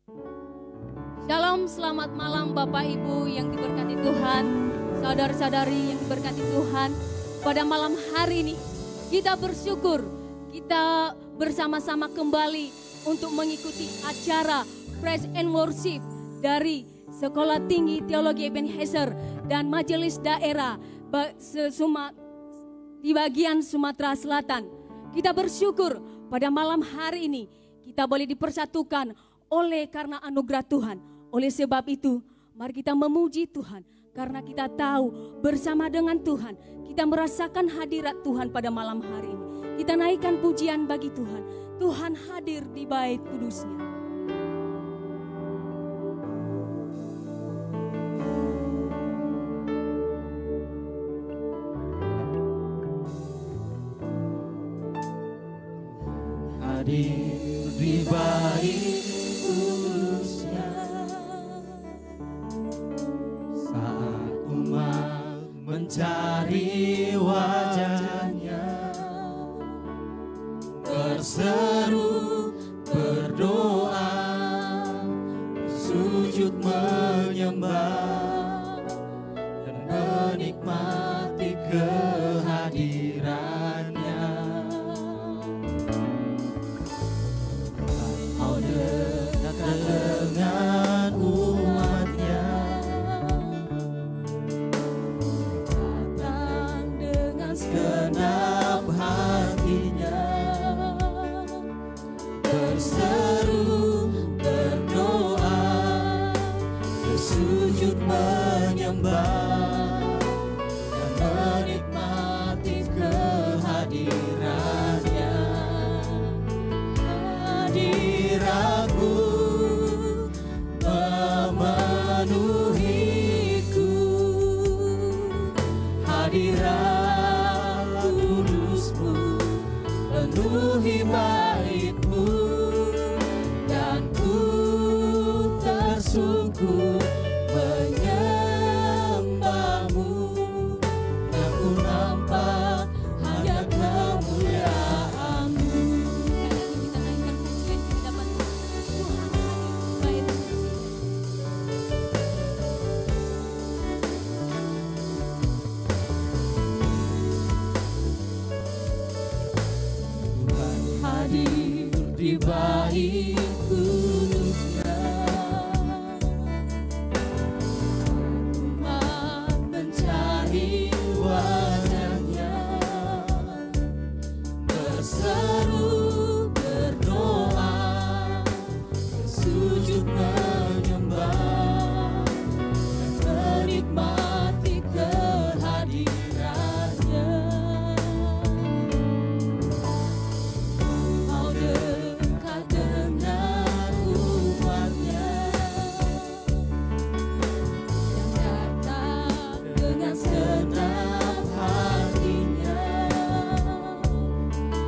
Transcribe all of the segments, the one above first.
Shalom, selamat malam Bapak Ibu yang diberkati Tuhan, saudara-saudari yang diberkati Tuhan. Pada malam hari ini kita bersyukur kita bersama-sama kembali untuk mengikuti acara Praise and Worship dari Sekolah Tinggi Teologi Ebenezer dan Majelis Daerah di bagian Sumatera Selatan. Kita bersyukur pada malam hari ini kita boleh dipersatukan oleh karena anugerah Tuhan. Oleh sebab itu, mari kita memuji Tuhan. Karena kita tahu bersama dengan Tuhan, kita merasakan hadirat Tuhan pada malam hari ini. Kita naikkan pujian bagi Tuhan. Tuhan hadir di bait kudusnya. Hadir di bait kudusnya, saat umat mencari wajahnya, berseru, berdoa, sujud menyembah, dan menikmati kehadirannya. Kau dekat dengan umatnya, datang dengan segenap hatinya, berseru, berdoa, bersujud menyembah, dan menikmati kehadirannya. Hadiratmu memenuhiku, hadirat kudusmu penuhi baitmu, dan ku tersungkur menyembahmu, yang ku nampak hanya kemuliaanmu. Kita naikkan pujian di hadapan Tuhan hadir di bait Tuhan hadir di bait kudusnya, umat mencari wajahnya, berseru, berdoa, bersujud menyembah, dan menikmati kehadirannya. Mau dekat dengan umatnya, yang datang dengan segenap hatinya,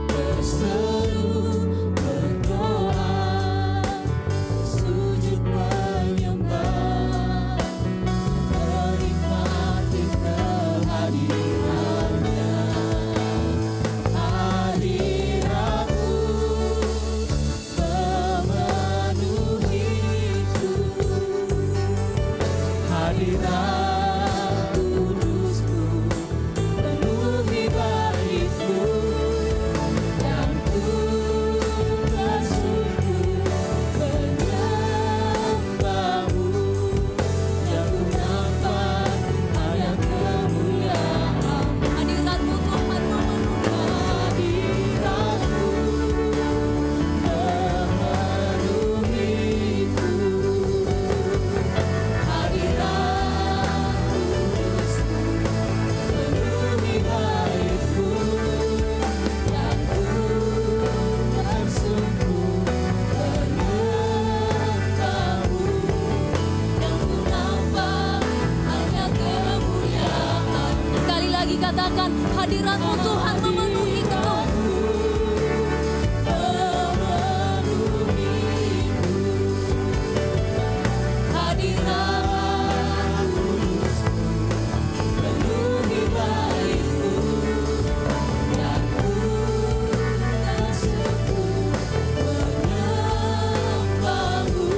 berseru, berdoa, bersujud menyembah, menikmati kehadirannya. Hadiratmu memenuhiku, hadirat kudusmu penuhi baitku, dan ku tersungkur menyembahmu, yang ku nampak hanya kemuliaanmu. hadiratmu Tuhan memenuhi. Hadiratmu memenuhiku, hadirat kudusmu penuhi baitku, dan ku tersungkur menyembahmu, yang ku nampak hanya kemuliaanmu. Sekali lagi katakan, hadiratmu Tuhan memenuhi ketua. Hadirat kudusmu penuhi baitku, dan ku tersungkur menyembahmu,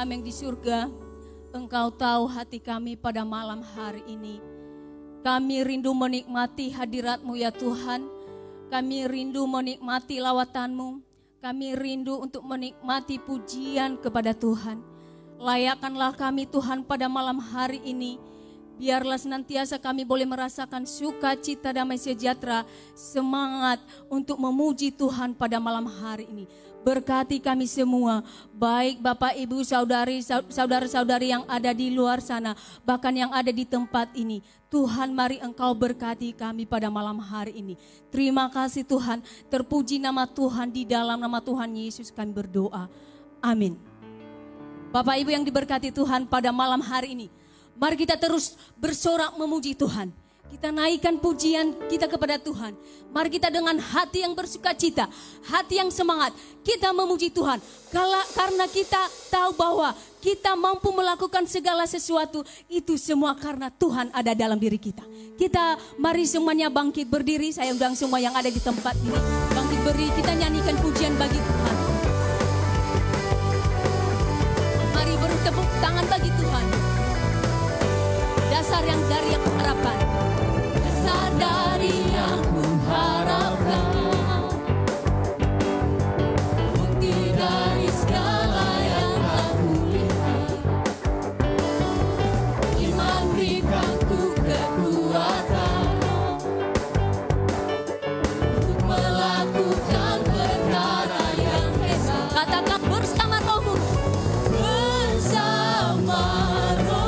kami yang di surga, Engkau tahu hati kami pada malam hari ini. Kami rindu menikmati hadirat-Mu ya Tuhan. Kami rindu menikmati lawatan-Mu. Kami rindu untuk menikmati pujian kepada Tuhan. Layakkanlah kami Tuhan pada malam hari ini. Biarlah senantiasa kami boleh merasakan sukacita, damai sejahtera, semangat untuk memuji Tuhan pada malam hari ini. Berkati kami semua, baik Bapak, Ibu, saudara-saudari yang ada di luar sana, bahkan yang ada di tempat ini. Tuhan, mari Engkau berkati kami pada malam hari ini. Terima kasih Tuhan, terpuji nama Tuhan, di dalam nama Tuhan Yesus kami berdoa. Amin. Bapak Ibu yang diberkati Tuhan pada malam hari ini, mari kita terus bersorak memuji Tuhan. Kita naikkan pujian kita kepada Tuhan. Mari kita dengan hati yang bersukacita, hati yang semangat, kita memuji Tuhan. Karena kita tahu bahwa kita mampu melakukan segala sesuatu, itu semua karena Tuhan ada dalam diri kita. Kita mari semuanya bangkit berdiri. Saya undang semua yang ada di tempat ini bangkit berdiri, kita nyanyikan pujian bagi Tuhan. Mari beri tepuk tangan bagi Tuhan. Dasar yang dari yang harapan, dasar dari yang kuharapkan, bukti dari segala yang aku lihat. Iman berikanku kekuatan untuk melakukan perkara yang hebat. Katakan bersama Rohmu, bersama Rohmu.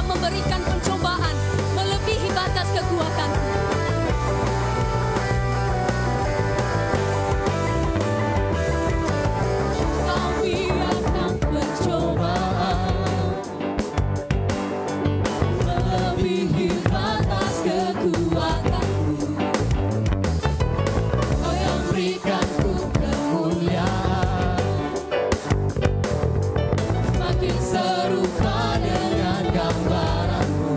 Memberikan pencobaan melebihi batas kekuatan. Kau biarkan pencobaan melebihi batas kekuatanku. Kau yang berikanku kemuliaan, makin serupa dengan gambaranmu.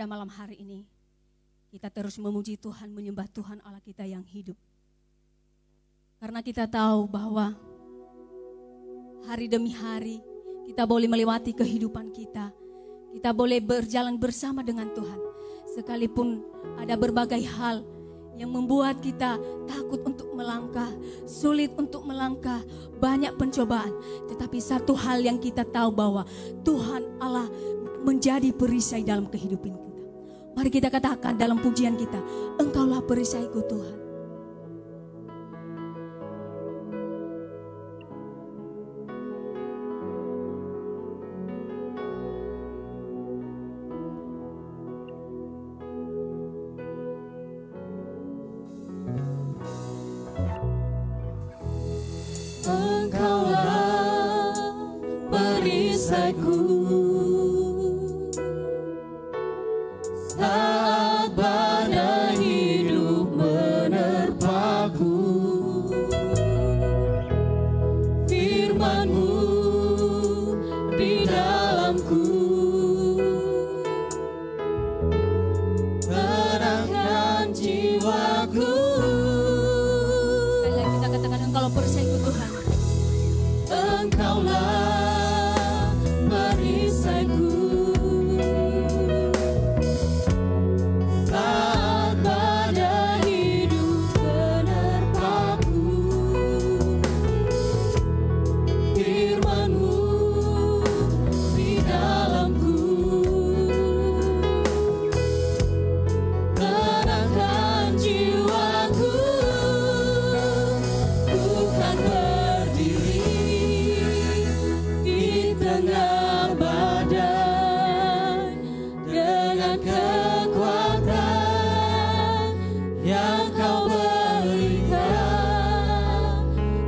pada malam hari ini kita terus memuji Tuhan, menyembah Tuhan Allah kita yang hidup. Karena kita tahu bahwa hari demi hari kita boleh melewati kehidupan kita. Kita boleh berjalan bersama dengan Tuhan. Sekalipun ada berbagai hal yang membuat kita takut untuk melangkah, sulit untuk melangkah, banyak pencobaan. Tetapi satu hal yang kita tahu bahwa Tuhan Allah menjadi perisai dalam kehidupan kita. Mari kita katakan dalam pujian kita, Engkaulah perisaiku Tuhan. Saat badai hidup menerpaku, firman-Mu di dalamku, tenangkan jiwaku. Sekali lagi kita katakan, Engkaulah perisaiku Tuhan. Engkaulah perisaiku. Saat badai hidup menerpaku, firman-Mu di dalamku, tenangkan jiwaku. Bukan berdiri di tengah badai dengan kekuatan yang Kau berikan.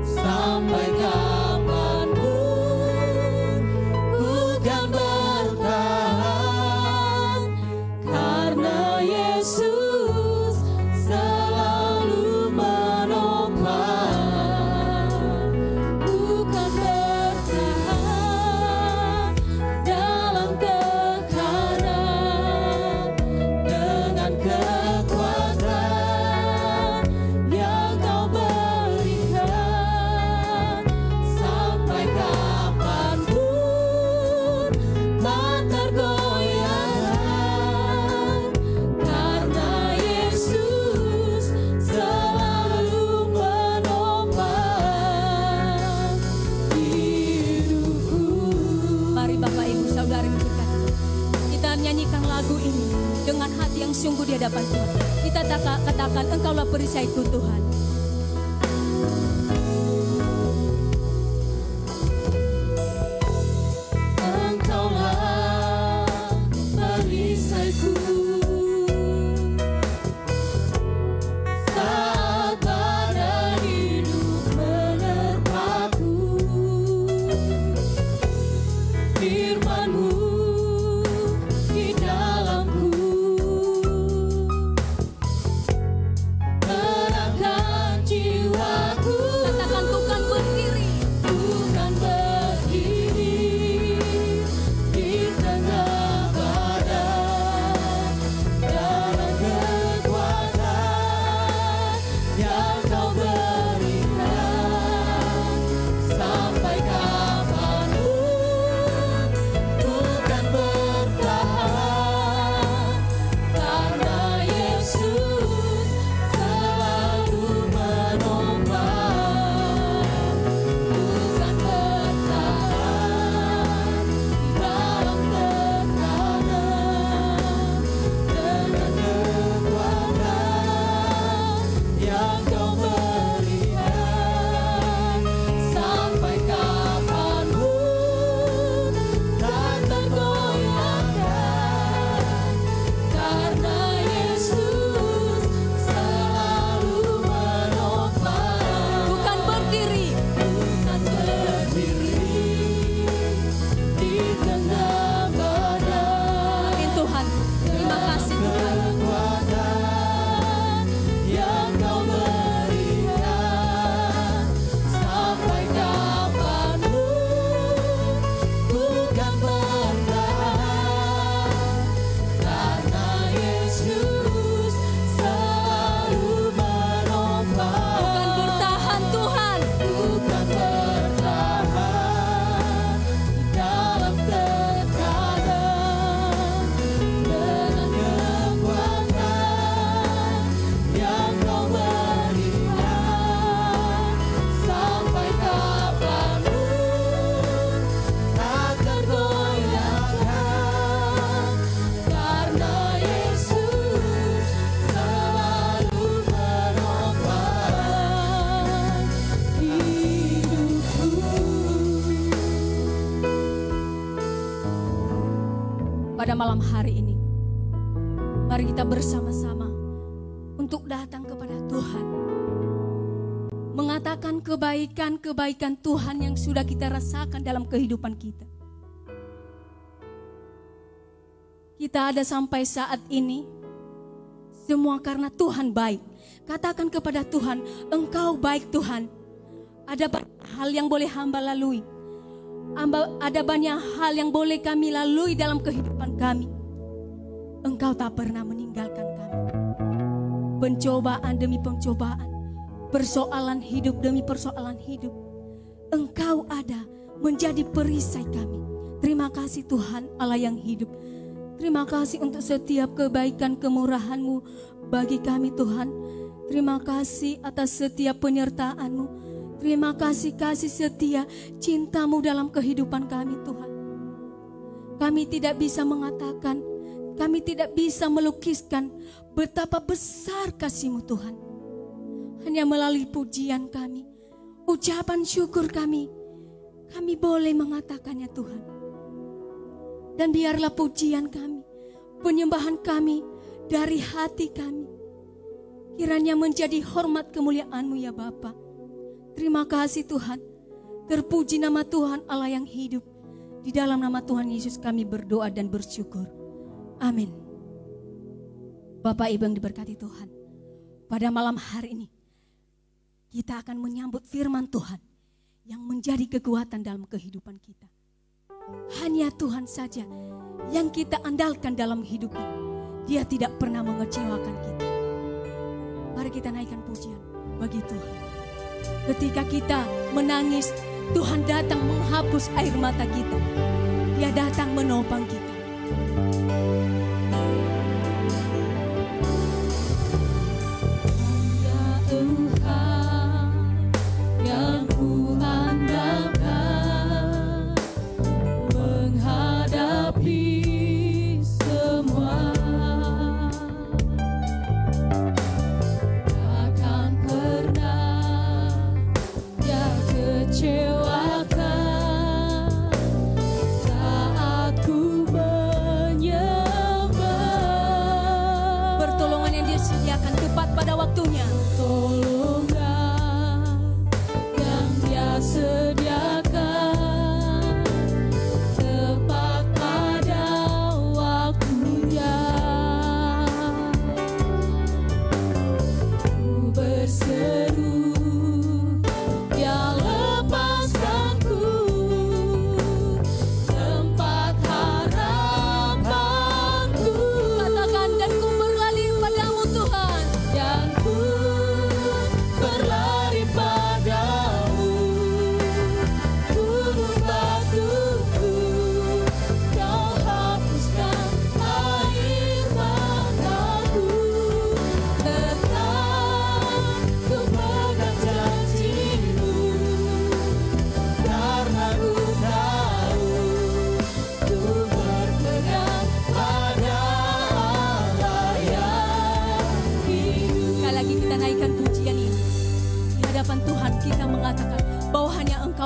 Sampai kapanpun ku kan bertahan, karena Yesus selalu menopang. Bukan bertahan dalam tekanan, dengan kekuatan yang Kau berikan. Sampai kapanpun tak tergoyahkan, karena Yesus selalu menopang hidupku. Mari Bapak Ibu Saudara yang berkata, kita nyanyikan lagu ini dengan hati yang sungguh di hadapan Tuhan. Kita katakan, Engkaulah perisaiku Tuhan. Engkaulah perisaiku. Saat badai hidup menerpaku, firman-Mu di dalamku, tenangkan jiwaku. Katakan, bukan berdiri. Bukan berdiri di tengah badai dalam kekuatan yang Kau berikan. Sampai kapanpun bukan bertahan, karena Yesus selalu menopang. Bukan bertahan dalam tekanan, dengan kekuatan yang Kau malam hari ini, mari kita bersama-sama untuk datang kepada Tuhan, mengatakan kebaikan-kebaikan Tuhan yang sudah kita rasakan dalam kehidupan kita. Kita ada sampai saat ini, semua karena Tuhan baik. Katakan kepada Tuhan, Engkau baik Tuhan. Ada banyak hal yang boleh hamba lalui. Ada banyak hal yang boleh kami lalui dalam kehidupan kami. Engkau tak pernah meninggalkan kami. Pencobaan demi pencobaan, persoalan hidup demi persoalan hidup, Engkau ada menjadi perisai kami. Terima kasih Tuhan Allah yang hidup. Terima kasih untuk setiap kebaikan kemurahan-Mu bagi kami Tuhan. Terima kasih atas setiap penyertaan-Mu. Terima kasih kasih setia cinta-Mu dalam kehidupan kami Tuhan. Kami tidak bisa mengatakan, kami tidak bisa melukiskan betapa besar kasih-Mu Tuhan. Hanya melalui pujian kami, ucapan syukur kami boleh mengatakannya Tuhan. Dan biarlah pujian kami, penyembahan kami dari hati kami, kiranya menjadi hormat kemuliaan-Mu ya Bapa. Terima kasih Tuhan. Terpuji nama Tuhan Allah yang hidup. Di dalam nama Tuhan Yesus kami berdoa dan bersyukur. Amin. Bapak Ibu yang diberkati Tuhan, pada malam hari ini kita akan menyambut firman Tuhan yang menjadi kekuatan dalam kehidupan kita. Hanya Tuhan saja yang kita andalkan dalam hidup ini. Dia tidak pernah mengecewakan kita. Mari kita naikkan pujian bagi Tuhan. Ketika kita menangis, Tuhan datang menghapus air mata kita. Dia datang menopang kita.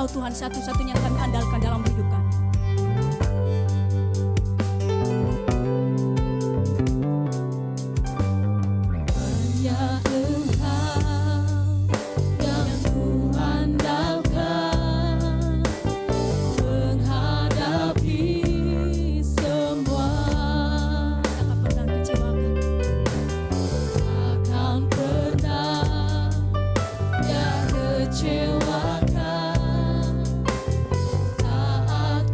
Tuhan satu-satunya kami andalkan dalam hidup kami. Kecewakan saat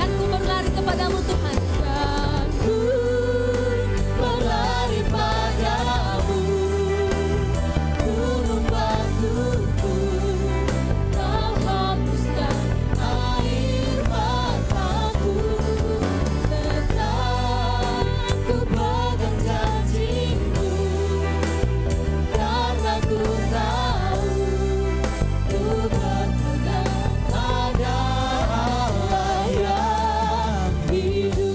Dan ku berlari kepadamu Tuhan. Dan ku berlari padamu, gunung batuku, kau hapuskan air mataku. Tetap ku pegang janjimu, karena ku tahu ku berpegang pada Allah yang hidup.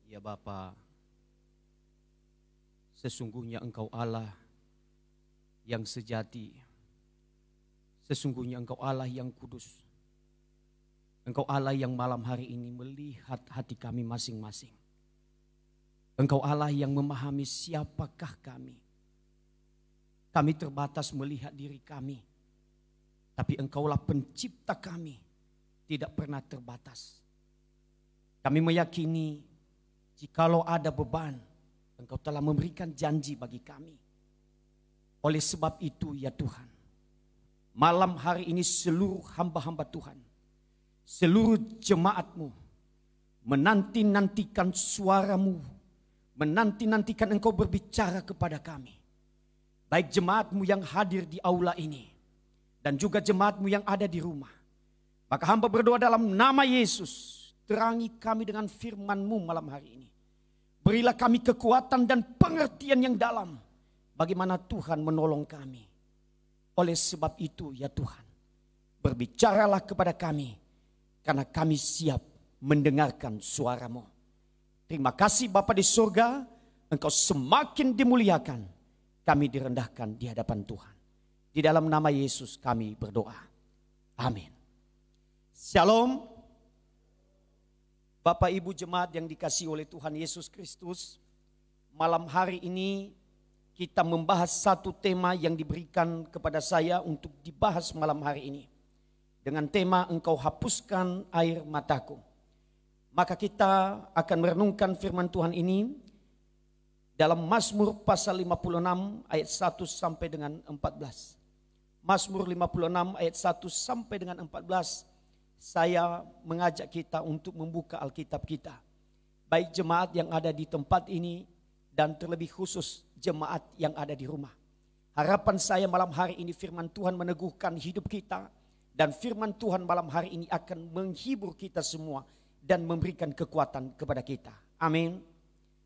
Ya Bapa, sesungguhnya Engkau Allah yang sejati. Sesungguhnya Engkau Allah yang kudus. Engkau Allah yang malam hari ini melihat hati kami masing-masing. Engkau Allah yang memahami siapakah kami. Kami terbatas melihat diri kami. Tapi Engkaulah pencipta kami, tidak pernah terbatas. Kami meyakini jikalau ada beban, Engkau telah memberikan janji bagi kami. Oleh sebab itu ya Tuhan, malam hari ini seluruh hamba-hamba Tuhan, seluruh jemaat-Mu, menanti-nantikan suara-Mu, menanti-nantikan Engkau berbicara kepada kami. Baik jemaat-Mu yang hadir di aula ini, dan juga jemaat-Mu yang ada di rumah. Maka hamba berdoa dalam nama Yesus, terangi kami dengan firman-Mu malam hari ini. Berilah kami kekuatan dan pengertian yang dalam bagaimana Tuhan menolong kami. Oleh sebab itu ya Tuhan, berbicaralah kepada kami, karena kami siap mendengarkan suara-Mu. Terima kasih Bapa di surga, Engkau semakin dimuliakan, kami direndahkan di hadapan Tuhan. Di dalam nama Yesus kami berdoa. Amin. Shalom. Bapak Ibu jemaat yang dikasihi oleh Tuhan Yesus Kristus, malam hari ini kita membahas satu tema yang diberikan kepada saya untuk dibahas malam hari ini. Dengan tema Engkau hapuskan air mataku. Maka kita akan merenungkan firman Tuhan ini dalam Mazmur pasal 56 ayat 1 sampai dengan 14. Mazmur 56 ayat 1 sampai dengan 14. Saya mengajak kita untuk membuka Alkitab kita. Baik jemaat yang ada di tempat ini dan terlebih khusus jemaat yang ada di rumah. Harapan saya malam hari ini firman Tuhan meneguhkan hidup kita. Dan firman Tuhan malam hari ini akan menghibur kita semua dan memberikan kekuatan kepada kita. Amin.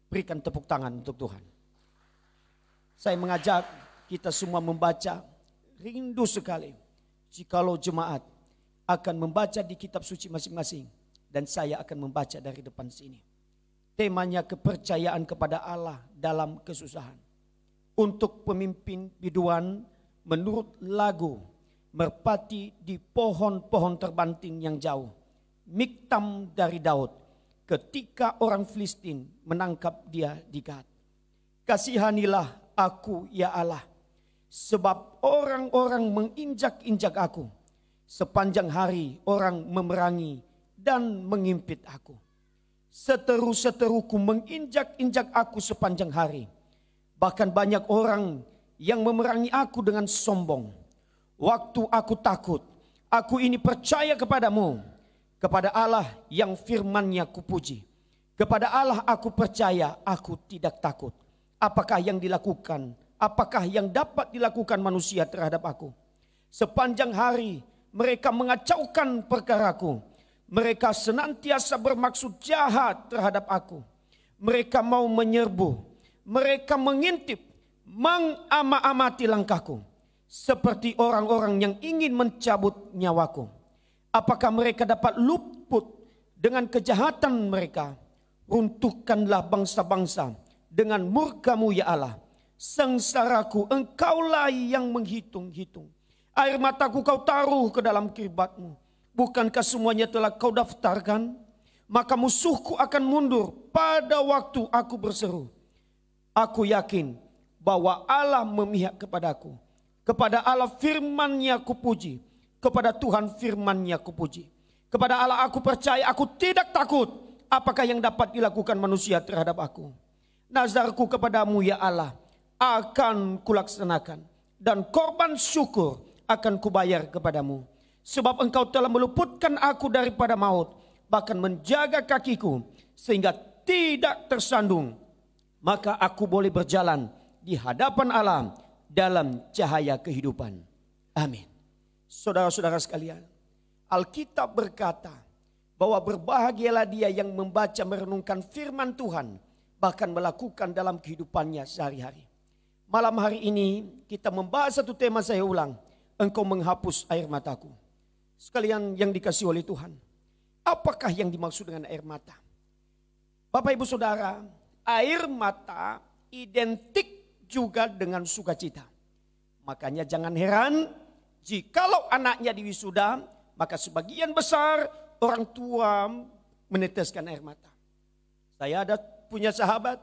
Berikan tepuk tangan untuk Tuhan. Saya mengajak kita semua membaca, rindu sekali jikalau jemaat akan membaca di kitab suci masing-masing. Dan saya akan membaca dari depan sini. Temanya kepercayaan kepada Allah dalam kesusahan. Untuk pemimpin biduan menurut lagu merpati di pohon-pohon terbanting yang jauh. Miktam dari Daud ketika orang Filistin menangkap dia di Gat. Kasihanilah aku ya Allah, sebab orang-orang menginjak-injak aku. Sepanjang hari orang memerangi dan mengimpit aku. Seteru-seteruku menginjak-injak aku sepanjang hari. Bahkan banyak orang yang memerangi aku dengan sombong. Waktu aku takut, aku ini percaya kepadamu. Kepada Allah yang firman-Nya kupuji. Kepada Allah aku percaya, aku tidak takut. Apakah yang dilakukan? Apakah yang dapat dilakukan manusia terhadap aku? Sepanjang hari mereka mengacaukan perkaraku. Mereka senantiasa bermaksud jahat terhadap aku. Mereka mau menyerbu. Mereka mengintip, mengamati langkahku. Seperti orang-orang yang ingin mencabut nyawaku. Apakah mereka dapat luput dengan kejahatan mereka? Runtuhkanlah bangsa-bangsa dengan murka-Mu ya Allah. Sengsaraku Engkaulah yang menghitung-hitung. Air mataku kau taruh ke dalam kirbatmu. Bukankah semuanya telah kau daftarkan? Maka musuhku akan mundur pada waktu aku berseru. Aku yakin bahwa Allah memihak kepadaku. Kepada Allah firman-Nya kupuji. Kepada Tuhan firman-Nya kupuji. Kepada Allah aku percaya, aku tidak takut. Apakah yang dapat dilakukan manusia terhadap aku? Nazarku kepadamu ya Allah akan kulaksanakan. Dan korban syukur akan kubayar kepadamu. Sebab engkau telah meluputkan aku daripada maut. Bahkan menjaga kakiku sehingga tidak tersandung. Maka aku boleh berjalan di hadapan Allah dalam cahaya kehidupan. Amin. Saudara-saudara sekalian, Alkitab berkata bahwa berbahagialah dia yang membaca merenungkan firman Tuhan, bahkan melakukan dalam kehidupannya sehari-hari. Malam hari ini kita membahas satu tema, saya ulang, engkau menghapus air mataku. Sekalian yang dikasihi oleh Tuhan, apakah yang dimaksud dengan air mata? Bapak ibu saudara, air mata identik juga dengan sukacita. Makanya jangan heran jikalau anaknya diwisuda, maka sebagian besar orang tua meneteskan air mata. Saya ada punya sahabat,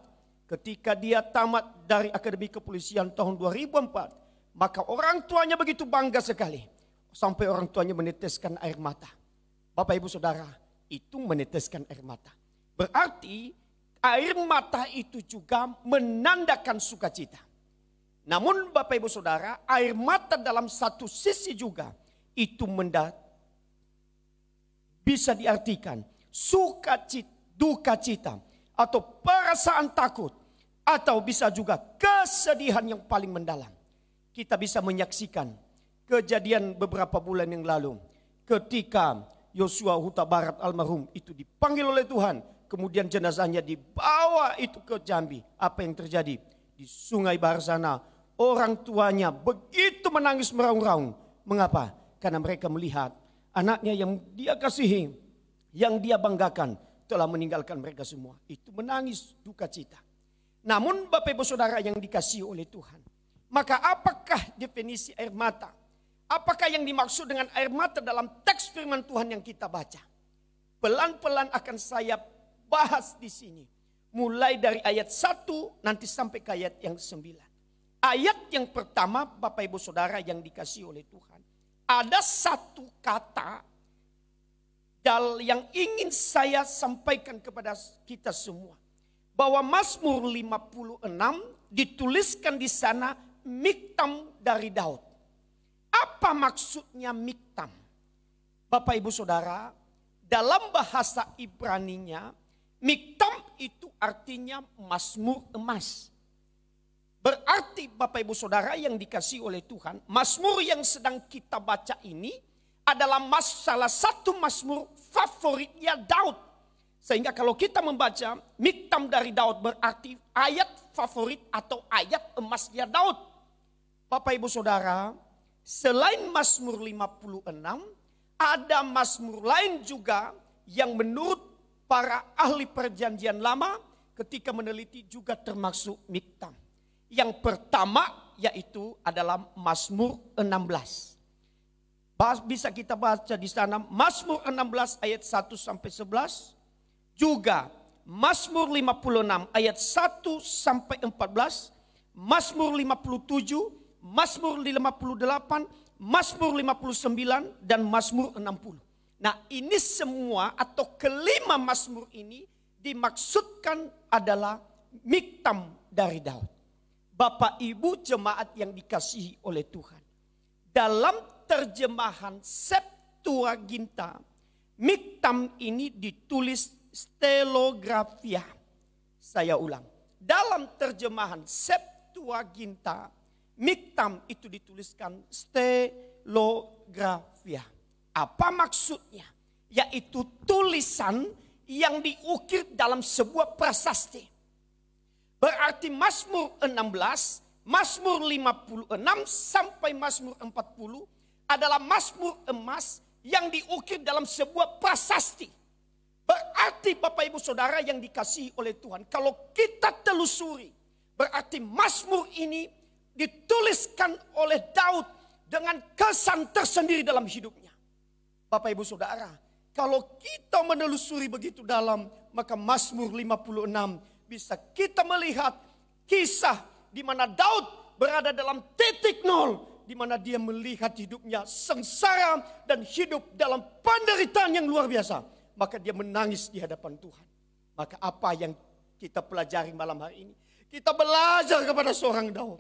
ketika dia tamat dari Akademi Kepolisian tahun 2004, maka orang tuanya begitu bangga sekali. Sampai orang tuanya meneteskan air mata. Bapak ibu saudara, itu meneteskan air mata. Berarti air mata itu juga menandakan sukacita. Namun Bapak ibu saudara, air mata dalam satu sisi juga itu bisa diartikan duka cita atau perasaan takut, atau bisa juga kesedihan yang paling mendalam. Kita bisa menyaksikan kejadian beberapa bulan yang lalu ketika Yosua Huta Barat almarhum itu dipanggil oleh Tuhan, kemudian jenazahnya dibawa itu ke Jambi. Apa yang terjadi? Di Sungai Bahar sana orang tuanya begitu menangis meraung-raung. Mengapa? Karena mereka melihat anaknya yang dia kasihi, yang dia banggakan telah meninggalkan mereka semua. Itu menangis duka cita. Namun Bapak ibu saudara yang dikasihi oleh Tuhan, maka apakah definisi air mata? Apakah yang dimaksud dengan air mata dalam teks firman Tuhan yang kita baca? Pelan-pelan akan saya bahas di sini. Mulai dari ayat 1 nanti sampai ke ayat yang 9. Ayat yang pertama Bapak ibu saudara yang dikasihi oleh Tuhan. Ada satu kata yang ingin saya sampaikan kepada kita semua. Bahwa Mazmur 56 dituliskan di sana miktam dari Daud. Apa maksudnya miktam? Bapak ibu saudara, dalam bahasa Ibraninya, miktam itu artinya mazmur emas. Berarti Bapak ibu saudara yang dikasihi oleh Tuhan, mazmur yang sedang kita baca ini adalah salah satu mazmur favoritnya Daud. Sehingga kalau kita membaca miktam dari Daud berarti ayat favorit atau ayat emasnya Daud. Bapak ibu saudara, selain Mazmur 56, ada Mazmur lain juga yang menurut para ahli perjanjian lama ketika meneliti juga termasuk miktam. Yang pertama yaitu adalah Mazmur 16. Bisa kita baca di sana Mazmur 16 ayat 1 sampai 11. Juga Mazmur 56 ayat 1 sampai 14. Mazmur 57, Mazmur 58, Mazmur 59, dan Mazmur 60. Nah ini semua atau kelima Mazmur ini dimaksudkan adalah miktam dari Daud. Bapak ibu jemaat yang dikasihi oleh Tuhan. Dalam terjemahan Septuaginta, miktam ini ditulis stelografia. Saya ulang. Dalam terjemahan Septuaginta, miktam itu dituliskan stelografia. Apa maksudnya? Yaitu tulisan yang diukir dalam sebuah prasasti. Berarti Mazmur 16, Mazmur 56 sampai Mazmur 40 adalah Mazmur emas yang diukir dalam sebuah prasasti. Berarti Bapak Ibu Saudara yang dikasihi oleh Tuhan, kalau kita telusuri, berarti Mazmur ini dituliskan oleh Daud dengan kesan tersendiri dalam hidupnya. Bapak Ibu Saudara, kalau kita menelusuri begitu dalam, maka Mazmur 56 bisa kita melihat kisah di mana Daud berada dalam titik nol, di mana dia melihat hidupnya sengsara dan hidup dalam penderitaan yang luar biasa. Maka dia menangis di hadapan Tuhan. Maka apa yang kita pelajari malam hari ini? Kita belajar kepada seorang Daud.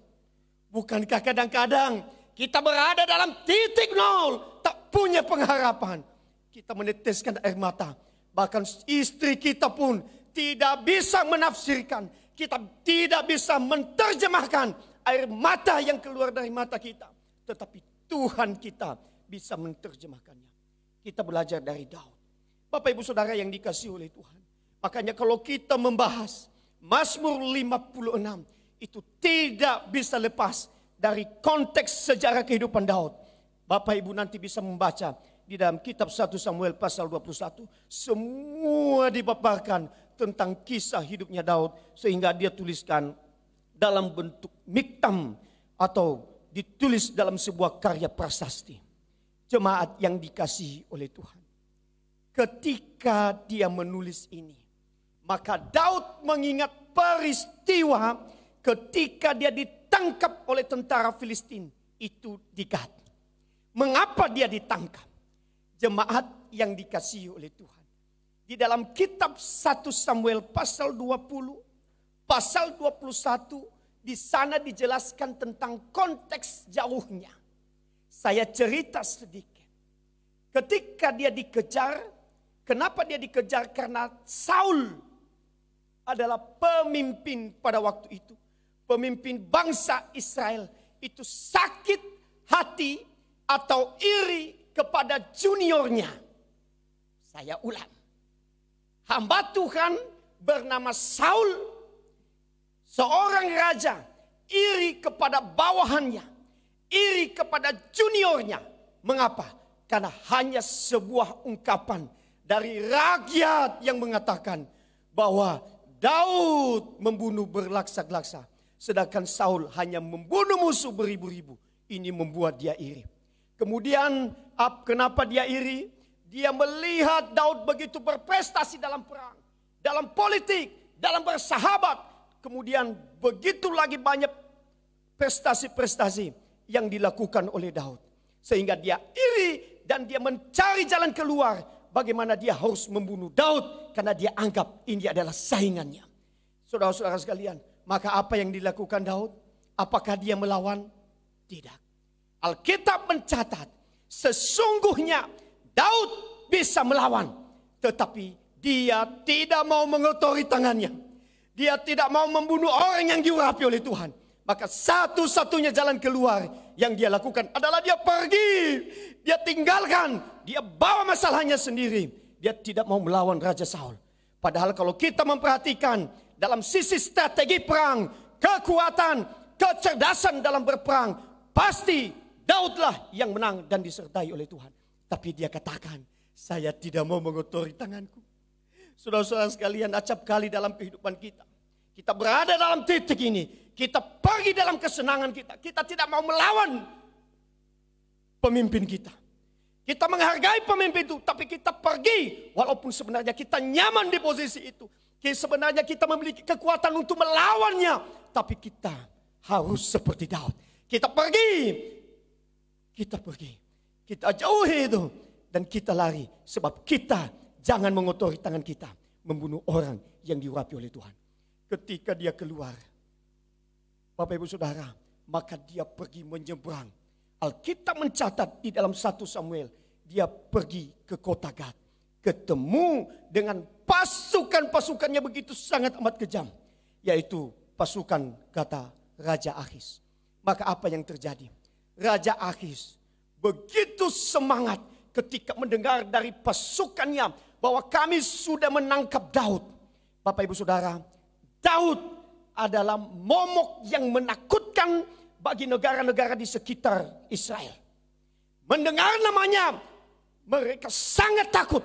Bukankah kadang-kadang kita berada dalam titik nol, tak punya pengharapan, kita meneteskan air mata. Bahkan istri kita pun tidak bisa menafsirkan, kita tidak bisa menerjemahkan air mata yang keluar dari mata kita. Tetapi Tuhan kita bisa menerjemahkannya. Kita belajar dari Daud. Bapak Ibu Saudara yang dikasihi oleh Tuhan. Makanya kalau kita membahas Mazmur 56, itu tidak bisa lepas dari konteks sejarah kehidupan Daud. Bapak Ibu nanti bisa membaca di dalam kitab 1 Samuel pasal 21. Semua dipaparkan tentang kisah hidupnya Daud. Sehingga dia tuliskan dalam bentuk miktam atau ditulis dalam sebuah karya prasasti. Jemaat yang dikasihi oleh Tuhan. Ketika dia menulis ini, maka Daud mengingat peristiwa ketika dia ditangkap oleh tentara Filistin itu di Gat. Mengapa dia ditangkap? Jemaat yang dikasihi oleh Tuhan. Di dalam kitab 1 Samuel pasal 20, pasal 21, di sana dijelaskan tentang konteks jauhnya. Saya cerita sedikit. Ketika dia dikejar, kenapa dia dikejar? Karena Saul adalah pemimpin pada waktu itu. Pemimpin bangsa Israel itu sakit hati atau iri kepada juniornya. Saya ulang. Hamba Tuhan bernama Saul, seorang raja, iri kepada bawahannya, iri kepada juniornya. Mengapa? Karena hanya sebuah ungkapan dari rakyat yang mengatakan bahwa Daud membunuh berlaksa-laksa, sedangkan Saul hanya membunuh musuh beribu-ribu. Ini membuat dia iri. Kemudian kenapa dia iri? Dia melihat Daud begitu berprestasi dalam perang, dalam politik, dalam bersahabat. Kemudian begitu lagi banyak prestasi-prestasi yang dilakukan oleh Daud. Sehingga dia iri dan dia mencari jalan keluar. Bagaimana dia harus membunuh Daud karena dia anggap ini adalah saingannya. Saudara-saudara sekalian, maka apa yang dilakukan Daud? Apakah dia melawan? Tidak. Alkitab mencatat sesungguhnya Daud bisa melawan, tetapi dia tidak mau mengotori tangannya. Dia tidak mau membunuh orang yang diurapi oleh Tuhan. Maka satu-satunya jalan keluar yang dia lakukan adalah dia pergi. Dia tinggalkan, dia bawa masalahnya sendiri. Dia tidak mau melawan Raja Saul. Padahal kalau kita memperhatikan dalam sisi strategi perang, kekuatan, kecerdasan dalam berperang, pasti Daudlah yang menang dan disertai oleh Tuhan. Tapi dia katakan, saya tidak mau mengotori tanganku. Saudara-saudara sekalian, acap kali dalam kehidupan kita. Kita berada dalam titik ini. Kita pergi dalam kesenangan kita. Kita tidak mau melawan pemimpin kita. Kita menghargai pemimpin itu, tapi kita pergi. Walaupun sebenarnya kita nyaman di posisi itu. Sebenarnya kita memiliki kekuatan untuk melawannya. Tapi kita harus seperti Daud. Kita pergi. Kita jauhi itu. Dan kita lari. Sebab kita jangan mengotori tangan kita. Membunuh orang yang diurapi oleh Tuhan. Ketika dia keluar. Bapak Ibu Saudara. Maka dia pergi menyeberang. Alkitab mencatat di dalam 1 Samuel. Dia pergi ke kota Gat. Ketemu dengan pasukan-pasukannya begitu sangat amat kejam. Yaitu pasukan kata Raja Akhis. Maka apa yang terjadi? Raja Akhis begitu semangat ketika mendengar dari pasukannya bahwa kami sudah menangkap Daud. Bapak Ibu Saudara, Daud adalah momok yang menakutkan bagi negara-negara di sekitar Israel. Mendengar namanya, mereka sangat takut.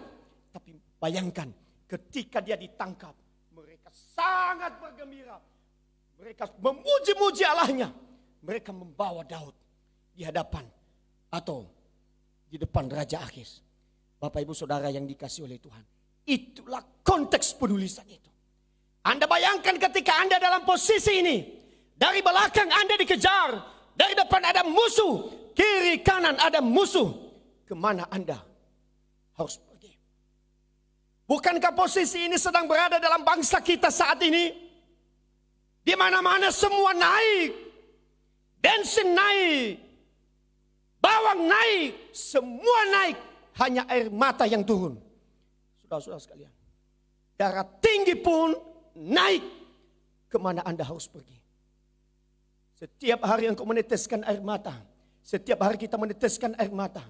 Tapi bayangkan ketika dia ditangkap, mereka sangat bergembira. Mereka memuji-muji Allahnya. Mereka membawa Daud di hadapan atau di depan Raja Akis. Bapak Ibu Saudara yang dikasihi oleh Tuhan. Itulah konteks penulisan itu. Anda bayangkan ketika Anda dalam posisi ini. Dari belakang Anda dikejar. Dari depan ada musuh. Kiri kanan ada musuh. Kemana Anda harus pergi? Bukankah posisi ini sedang berada dalam bangsa kita saat ini? Di mana-mana semua naik. Bensin naik. Bawang naik. Semua naik. Hanya air mata yang turun. Saudara-saudara sekalian. Darah tinggi pun naik. Kemana Anda harus pergi? Setiap hari engkau meneteskan air mata. Setiap hari kita meneteskan air mata.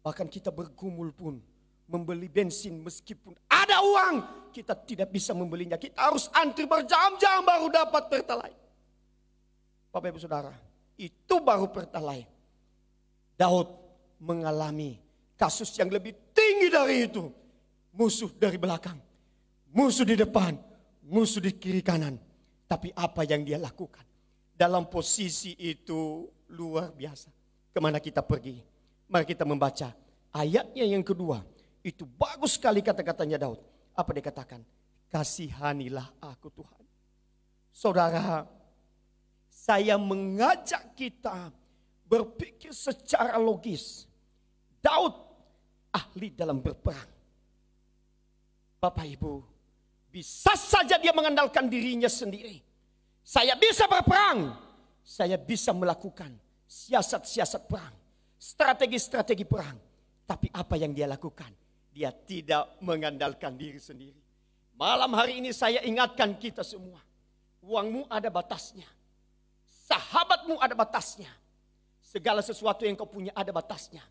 Bahkan kita bergumul pun. Membeli bensin meskipun ada uang. Kita tidak bisa membelinya. Kita harus antri berjam-jam baru dapat Pertalite. Bapak Ibu Saudara. Itu baru Pertalite. Daud mengalami kasus yang lebih tinggi dari itu. Musuh dari belakang. Musuh di depan. Musuh di kiri kanan. Tapi apa yang dia lakukan? Dalam posisi itu luar biasa. Kemana kita pergi? Mari kita membaca ayatnya yang kedua. Itu bagus sekali kata-katanya Daud. Apa dia katakan? Kasihanilah aku Tuhan. Saudara, saya mengajak kita berpikir secara logis. Daud ahli dalam berperang. Bapak Ibu, bisa saja dia mengandalkan dirinya sendiri. Saya bisa berperang. Saya bisa melakukan siasat-siasat perang. Strategi-strategi perang. Tapi apa yang dia lakukan? Dia tidak mengandalkan diri sendiri. Malam hari ini saya ingatkan kita semua. Uangmu ada batasnya. Sahabatmu ada batasnya. Segala sesuatu yang kau punya ada batasnya.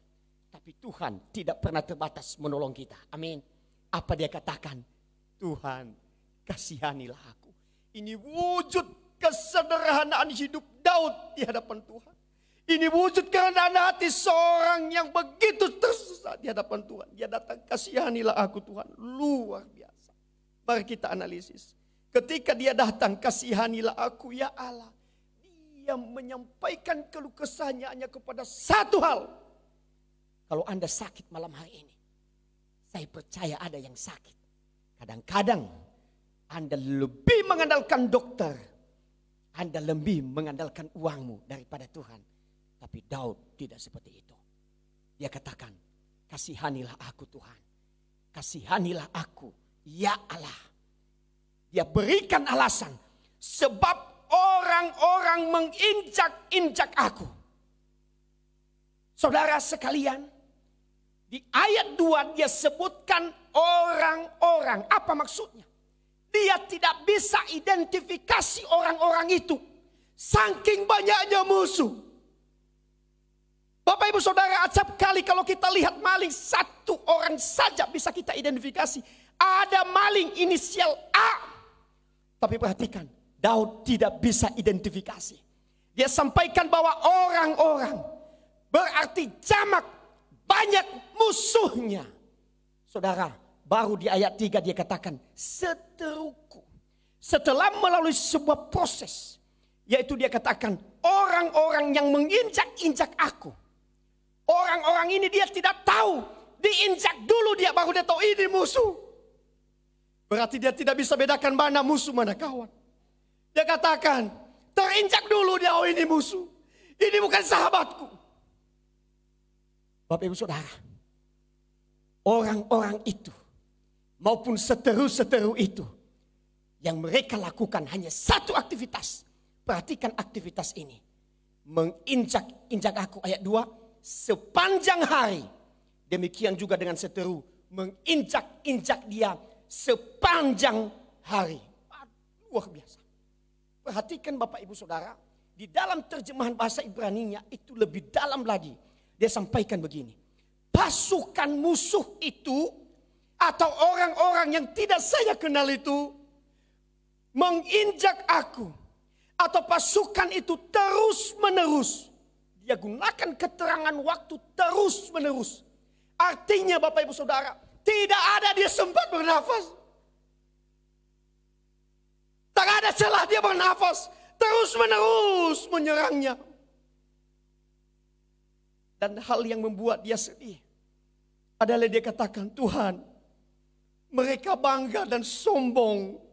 Tapi Tuhan tidak pernah terbatas menolong kita. Amin. Apa dia katakan? Tuhan, kasihanilah aku. Ini wujud kesederhanaan hidup Daud di hadapan Tuhan. Ini wujud kerendahan hati seorang yang begitu tersesat di hadapan Tuhan. Dia datang, kasihanilah aku Tuhan. Luar biasa. Mari kita analisis. Ketika dia datang, kasihanilah aku ya Allah. Dia menyampaikan keluh kesahnya hanya kepada satu hal. Kalau Anda sakit malam hari ini. Saya percaya ada yang sakit. Kadang-kadang Anda lebih mengandalkan dokter. Anda lebih mengandalkan uangmu daripada Tuhan. Tapi Daud tidak seperti itu. Dia katakan, kasihanilah aku Tuhan. Kasihanilah aku, ya Allah. Dia berikan alasan. Sebab orang-orang menginjak-injak aku. Saudara sekalian, di ayat 2 dia sebutkan orang-orang. Apa maksudnya? Dia tidak bisa identifikasi orang-orang itu. Saking banyaknya musuh. Bapak Ibu Saudara, acap kali kalau kita lihat maling, satu orang saja bisa kita identifikasi. Ada maling inisial A. Tapi perhatikan, Daud tidak bisa identifikasi. Dia sampaikan bahwa orang-orang berarti jamak, banyak musuhnya. Saudara, baru di ayat 3 dia katakan, seteruku. Setelah melalui sebuah proses, yaitu dia katakan, orang-orang yang menginjak-injak aku. Orang-orang ini dia tidak tahu, diinjak dulu dia baru dia tahu ini musuh. Berarti dia tidak bisa bedakan mana musuh mana kawan. Dia katakan, terinjak dulu dia, oh ini musuh. Ini bukan sahabatku. Bapak Ibu Saudara, orang-orang itu maupun seteru-seteru itu yang mereka lakukan hanya satu aktivitas. Perhatikan aktivitas ini. Menginjak-injak aku, ayat 2. Sepanjang hari. Demikian juga dengan seteru. Menginjak-injak dia sepanjang hari. Luar biasa. Perhatikan Bapak Ibu Saudara. Di dalam terjemahan bahasa Ibraninya itu lebih dalam lagi. Dia sampaikan begini. Pasukan musuh itu atau orang-orang yang tidak saya kenal itu menginjak aku. Atau pasukan itu terus menerus. Dia gunakan keterangan waktu terus menerus. Artinya Bapak Ibu Saudara, tidak ada dia sempat bernafas. Tak ada celah dia bernafas. Terus menerus menyerangnya. Dan hal yang membuat dia sedih adalah dia katakan, Tuhan, mereka bangga dan sombong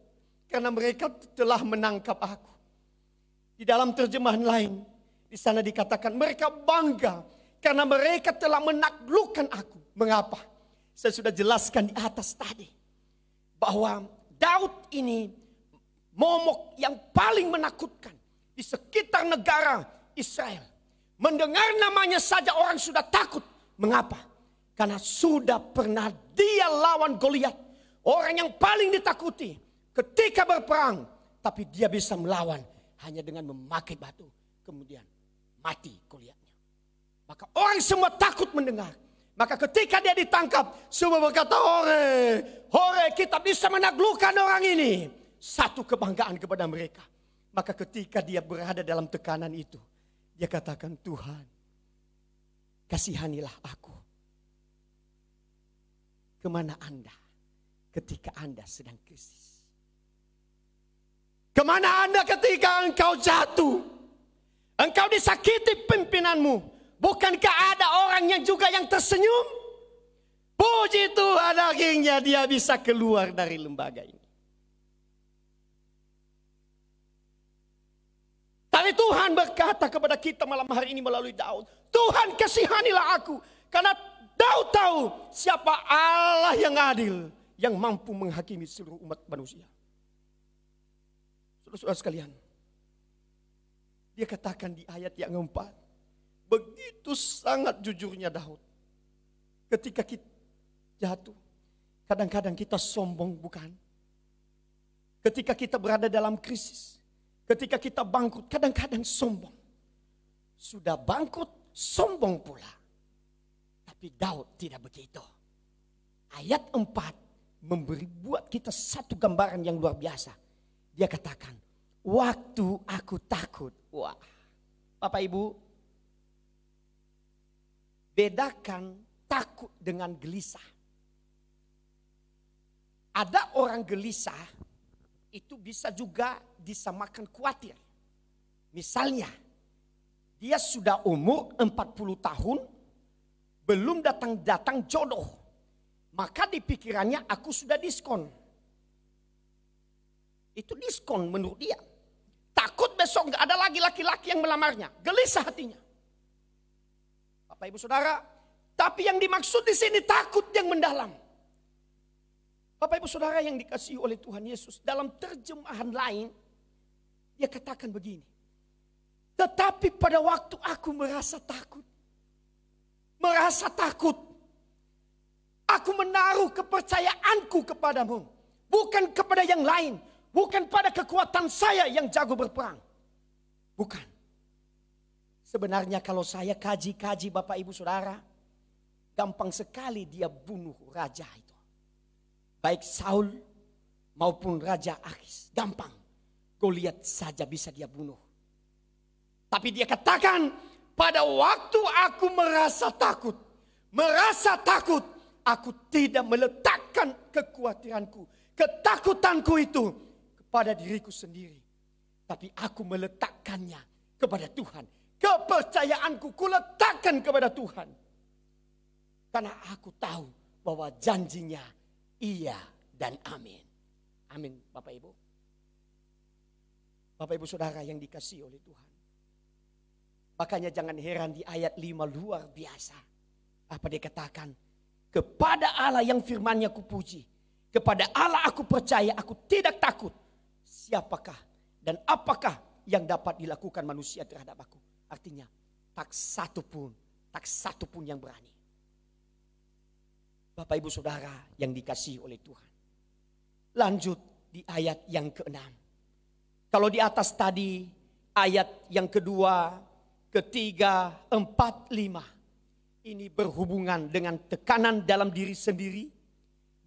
karena mereka telah menangkap aku. Di dalam terjemahan lain, di sana dikatakan mereka bangga karena mereka telah menaklukkan aku. Mengapa? Saya sudah jelaskan di atas tadi bahwa Daud ini momok yang paling menakutkan di sekitar negara Israel. Mendengar namanya saja orang sudah takut. Mengapa? Karena sudah pernah dia lawan Goliat, orang yang paling ditakuti ketika berperang, tapi dia bisa melawan hanya dengan memakai batu, kemudian mati Goliatnya. Maka orang semua takut mendengar. Maka ketika dia ditangkap, semua berkata, hore, kita bisa menaklukkan orang ini. Satu kebanggaan kepada mereka. Maka ketika dia berada dalam tekanan itu, dia katakan, Tuhan, kasihanilah aku. Kemana Anda ketika Anda sedang krisis? Kemana Anda ketika engkau jatuh? Engkau disakiti pimpinanmu. Bukankah ada orang yang juga yang tersenyum? Puji Tuhan, akhirnya dia bisa keluar dari lembaga ini. Tapi Tuhan berkata kepada kita malam hari ini melalui Daud, Tuhan kasihanilah aku. Karena Daud tahu siapa Allah yang adil, yang mampu menghakimi seluruh umat manusia. Saudara-saudara sekalian, dia katakan di ayat yang keempat, begitu sangat jujurnya Daud. Ketika kita jatuh, kadang-kadang kita sombong, bukan? Ketika kita berada dalam krisis, ketika kita bangkrut, kadang-kadang sombong. Sudah bangkrut, sombong pula. Tapi Daud tidak begitu. Ayat 4 memberi buat kita satu gambaran yang luar biasa. Dia katakan, waktu aku takut. Wah, Bapak Ibu, bedakan takut dengan gelisah. Ada orang gelisah, itu bisa juga disamakan khawatir. Misalnya, dia sudah umur 40 tahun, belum datang jodoh. Maka di pikirannya aku sudah diskon. Itu diskon menurut dia. Takut besok gak ada lagi laki-laki yang melamarnya. Gelisah hatinya. Bapak Ibu Saudara, tapi yang dimaksud di sini takut yang mendalam. Bapak Ibu Saudara yang dikasihi oleh Tuhan Yesus, dalam terjemahan lain dia katakan begini. Tetapi pada waktu aku merasa takut, aku menaruh kepercayaanku kepadamu, bukan kepada yang lain, bukan pada kekuatan saya yang jago berperang. Bukan. Sebenarnya kalau saya kaji Bapak Ibu Saudara, gampang sekali dia bunuh raja itu. Baik Saul maupun Raja Akis. Gampang. Goliat saja bisa dia bunuh. Tapi dia katakan, pada waktu aku merasa takut, aku tidak meletakkan kekhawatiranku, ketakutanku itu kepada diriku sendiri. Tapi aku meletakkannya kepada Tuhan. Kepercayaanku kuletakkan kepada Tuhan. Karena aku tahu bahwa janjinya iya dan amin. Amin Bapak Ibu. Bapak Ibu Saudara yang dikasihi oleh Tuhan. Makanya jangan heran di ayat 5 luar biasa. Apa dia katakan? Kepada Allah yang firman-Nya kupuji. Kepada Allah aku percaya, aku tidak takut. Siapakah dan apakah yang dapat dilakukan manusia terhadap aku? Artinya tak satu pun yang berani. Bapak Ibu Saudara yang dikasihi oleh Tuhan. Lanjut di ayat yang ke-6. Kalau di atas tadi ayat yang kedua, ketiga, 4, 5. Ini berhubungan dengan tekanan dalam diri sendiri.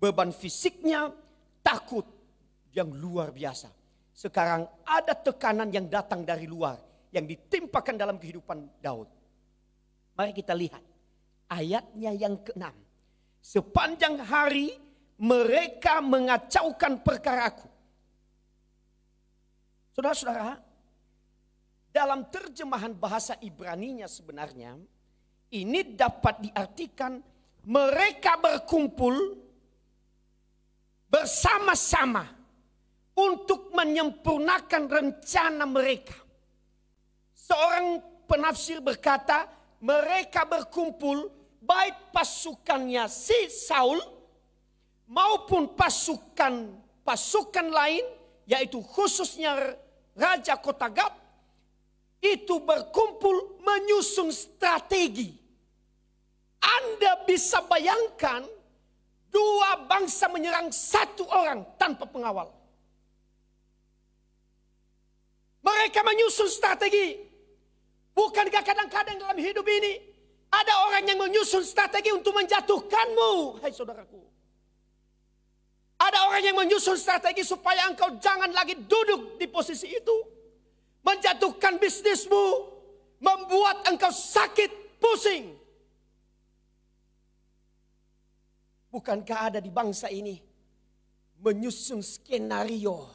Beban fisiknya, takut yang luar biasa. Sekarang ada tekanan yang datang dari luar. Yang ditimpakan dalam kehidupan Daud. Mari kita lihat ayatnya yang ke-6. Sepanjang hari mereka mengacaukan perkaraku. Saudara-saudara, dalam terjemahan bahasa Ibraninya sebenarnya ini dapat diartikan mereka berkumpul bersama-sama untuk menyempurnakan rencana mereka. Seorang penafsir berkata, mereka berkumpul baik pasukannya si Saul maupun pasukan lain, yaitu khususnya Raja Kota Gat, itu berkumpul menyusun strategi. Anda bisa bayangkan dua bangsa menyerang satu orang tanpa pengawal. Mereka menyusun strategi. Bukankah kadang-kadang dalam hidup ini ada orang yang menyusun strategi untuk menjatuhkanmu, hai saudaraku. Ada orang yang menyusun strategi supaya engkau jangan lagi duduk di posisi itu. Menjatuhkan bisnismu, membuat engkau sakit, pusing. Bukankah ada di bangsa ini menyusun skenario,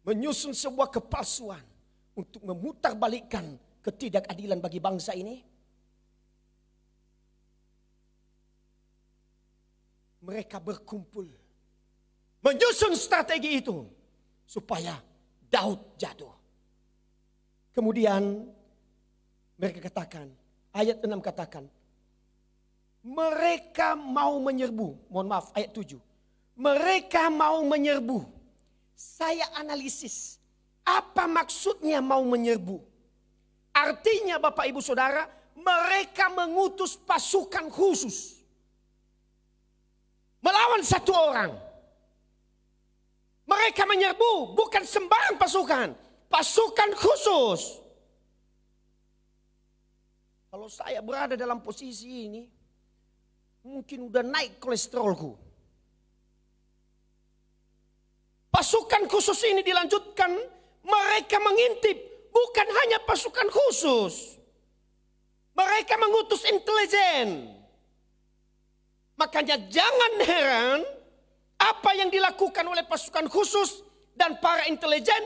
menyusun sebuah kepalsuan untuk memutarbalikkan ketidakadilan bagi bangsa ini? Mereka berkumpul menyusun strategi itu supaya Daud jatuh. Kemudian mereka katakan, ayat 6 katakan, mereka mau menyerbu. Mohon maaf, ayat 7. Mereka mau menyerbu. Saya analisis, apa maksudnya mau menyerbu? Artinya Bapak Ibu Saudara, mereka mengutus pasukan khusus melawan satu orang. Mereka menyerbu, bukan sembarang pasukan. Pasukan khusus. Kalau saya berada dalam posisi ini, mungkin udah naik kolesterolku. Pasukan khusus ini dilanjutkan, mereka mengintip. Bukan hanya pasukan khusus. Mereka mengutus intelijen. Makanya jangan heran apa yang dilakukan oleh pasukan khusus dan para intelijen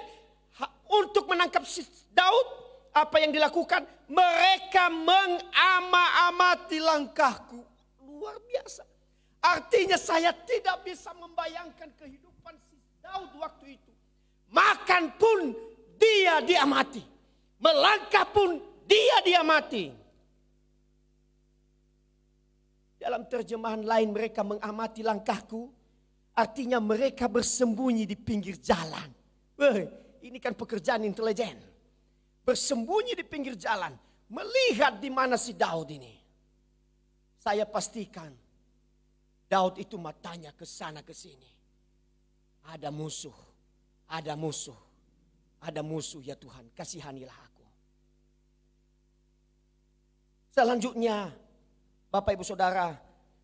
untuk menangkap Daud. Apa yang dilakukan? Mereka mengamati langkahku. Luar biasa. Artinya saya tidak bisa membayangkan kehidupan si Daud waktu itu. Makan pun dia diamati. Melangkah pun dia diamati. Dalam terjemahan lain mereka mengamati langkahku. Artinya mereka bersembunyi di pinggir jalan. Ini kan pekerjaan intelijen. Bersembunyi di pinggir jalan. Melihat di mana si Daud ini. Saya pastikan Daud itu matanya ke sana ke sini. Ada musuh. Ada musuh. Ada musuh ya Tuhan. Kasihanilah aku. Selanjutnya Bapak Ibu Saudara,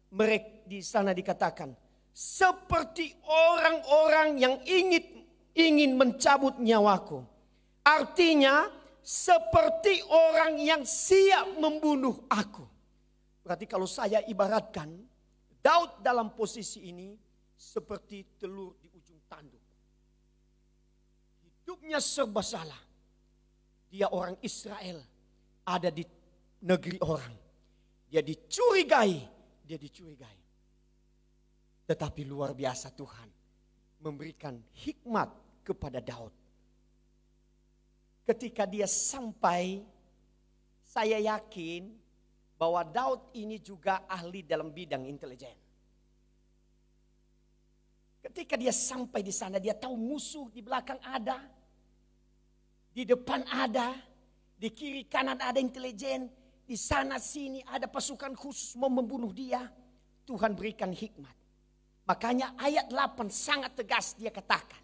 mereka di sana dikatakan seperti orang-orang yang ingin mencabut nyawaku. Artinya seperti orang yang siap membunuh aku. Berarti kalau saya ibaratkan Daud dalam posisi ini seperti telur di ujung tanduk. Hidupnya serba salah. Dia orang Israel, ada di negeri orang. Dia dicurigai. Tetapi luar biasa Tuhan memberikan hikmat kepada Daud. Ketika dia sampai, saya yakin bahwa Daud ini juga ahli dalam bidang intelijen. Ketika dia sampai di sana, dia tahu musuh di belakang ada, di depan ada, di kiri kanan ada intelijen. Di sana sini ada pasukan khusus mau membunuh dia. Tuhan berikan hikmat. Makanya ayat 8 sangat tegas dia katakan.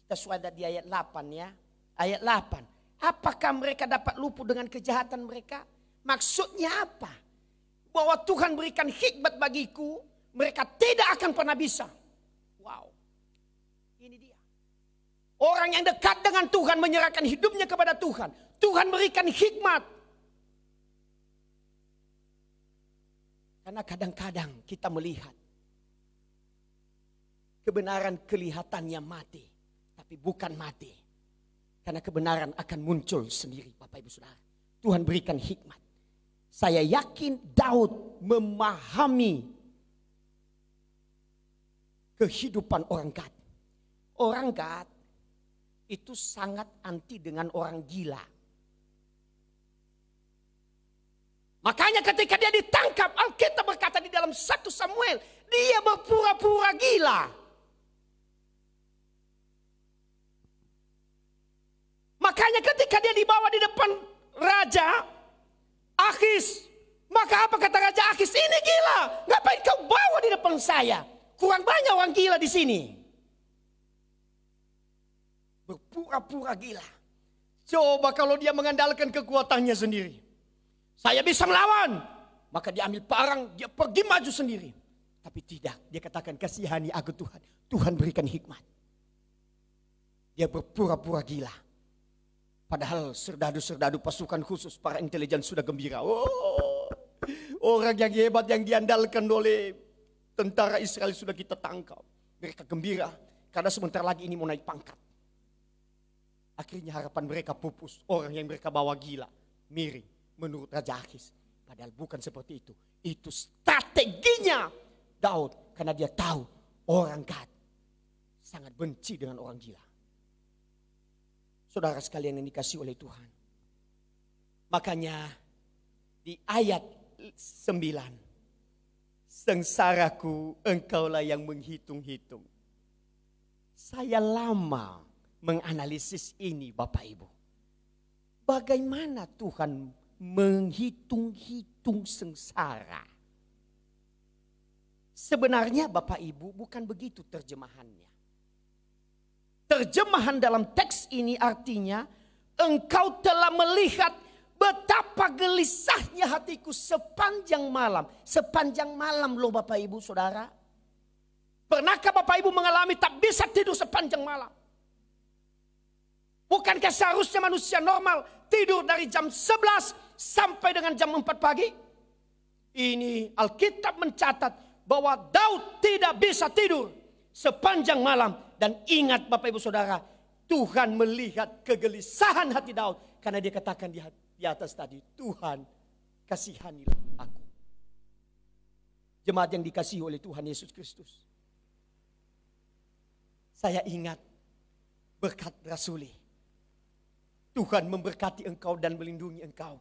Kita sudah di ayat 8 ya. Ayat 8. Apakah mereka dapat luput dengan kejahatan mereka? Maksudnya apa? Bahwa Tuhan berikan hikmat bagiku. Mereka tidak akan pernah bisa. Wow. Ini dia. Orang yang dekat dengan Tuhan menyerahkan hidupnya kepada Tuhan. Tuhan berikan hikmat. Karena kadang-kadang kita melihat kebenaran kelihatannya mati, tapi bukan mati. Karena kebenaran akan muncul sendiri, Bapak Ibu Saudara. Tuhan berikan hikmat. Saya yakin Daud memahami kehidupan orang Gad. Orang Gad itu sangat anti dengan orang gila. Makanya ketika dia ditangkap, Alkitab berkata di dalam 1 Samuel, dia berpura-pura gila. Makanya ketika dia dibawa di depan Raja Akis, maka apa kata Raja Akis? Ini gila, ngapain kau bawa di depan saya? Kurang banyak orang gila di sini. Berpura-pura gila. Coba kalau dia mengandalkan kekuatannya sendiri. Saya bisa melawan. Maka dia ambil parang, dia pergi maju sendiri. Tapi tidak, dia katakan kasihani aku Tuhan. Tuhan berikan hikmat. Dia berpura-pura gila. Padahal serdadu-serdadu pasukan khusus para intelijen sudah gembira. Oh, orang yang hebat yang diandalkan oleh tentara Israel sudah kita tangkap. Mereka gembira karena sebentar lagi ini mau naik pangkat. Akhirnya harapan mereka pupus. Orang yang mereka bawa gila, miring menurut Raja Akis. Padahal bukan seperti itu. Itu strateginya Daud. Karena dia tahu orang Gad sangat benci dengan orang gila. Saudara sekalian yang dikasihi oleh Tuhan. Makanya di ayat 9. Sengsaraku engkaulah yang menghitung-hitung. Saya lama menganalisis ini Bapak Ibu. Bagaimana Tuhan menghitung-hitung sengsara. Sebenarnya Bapak Ibu bukan begitu terjemahannya. Terjemahan dalam teks ini artinya, engkau telah melihat betapa gelisahnya hatiku sepanjang malam. Sepanjang malam loh Bapak Ibu Saudara. Pernahkah Bapak Ibu mengalami tak bisa tidur sepanjang malam? Bukankah seharusnya manusia normal tidur dari jam 11 sampai dengan jam 4 pagi? Ini Alkitab mencatat bahwa Daud tidak bisa tidur sepanjang malam. Dan ingat Bapak Ibu Saudara, Tuhan melihat kegelisahan hati Daud. Karena dia katakan di atas tadi, Tuhan kasihanilah aku. Jemaat yang dikasihi oleh Tuhan Yesus Kristus. Saya ingat berkat rasuli. Tuhan memberkati engkau dan melindungi engkau.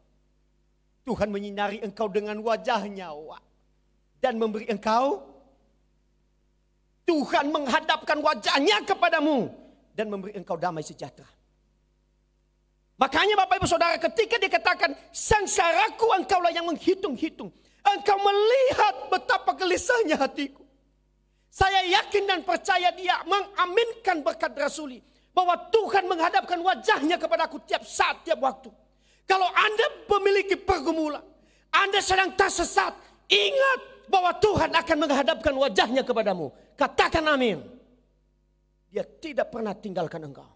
Tuhan menyinari engkau dengan wajahnya dan memberi engkau. Tuhan menghadapkan wajahnya kepadamu dan memberi engkau damai sejahtera. Makanya Bapak Ibu Saudara, ketika dikatakan sengsaraku engkaulah yang menghitung-hitung. Engkau melihat betapa gelisahnya hatiku. Saya yakin dan percaya dia mengaminkan berkat rasuli. Bahwa Tuhan menghadapkan wajahnya kepadaku tiap saat, tiap waktu. Kalau Anda memiliki pergumulan, Anda sedang tersesat, ingat bahwa Tuhan akan menghadapkan wajahnya kepadamu. Katakan amin. Dia tidak pernah tinggalkan engkau.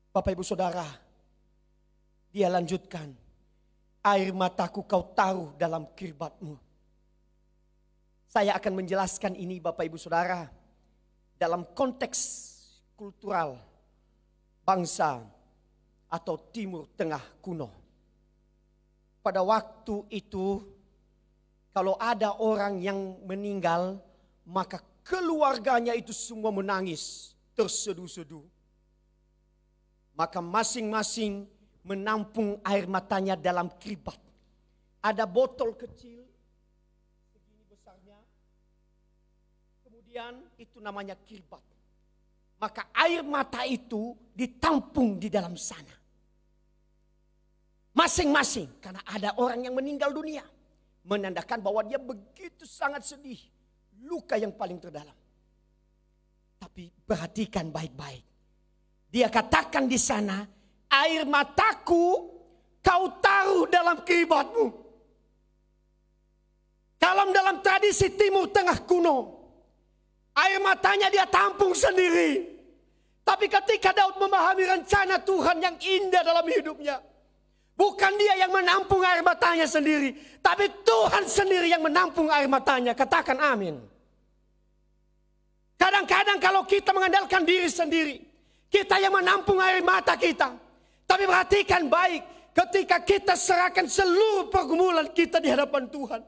Bapak Ibu Saudara, dia lanjutkan. Air mataku kau taruh dalam kirbatmu. Saya akan menjelaskan ini Bapak Ibu Saudara. Dalam konteks kultural bangsa atau Timur Tengah kuno. Pada waktu itu, kalau ada orang yang meninggal, maka keluarganya itu semua menangis, terseduh-seduh. Maka masing-masing menampung air matanya dalam kirbat. Ada botol kecil, segini besarnya. Kemudian itu namanya kirbat. Maka air mata itu ditampung di dalam sana. Masing-masing, karena ada orang yang meninggal dunia. Menandakan bahwa dia begitu sangat sedih. Luka yang paling terdalam. Tapi perhatikan baik-baik. Dia katakan di sana, air mataku kau taruh dalam kirbatmu. Kalau dalam tradisi Timur Tengah kuno, air matanya dia tampung sendiri. Tapi ketika Daud memahami rencana Tuhan yang indah dalam hidupnya, bukan dia yang menampung air matanya sendiri, tapi Tuhan sendiri yang menampung air matanya. Katakan amin. Kadang-kadang kalau kita mengandalkan diri sendiri, kita yang menampung air mata kita. Tapi perhatikan baik, ketika kita serahkan seluruh pergumulan kita di hadapan Tuhan,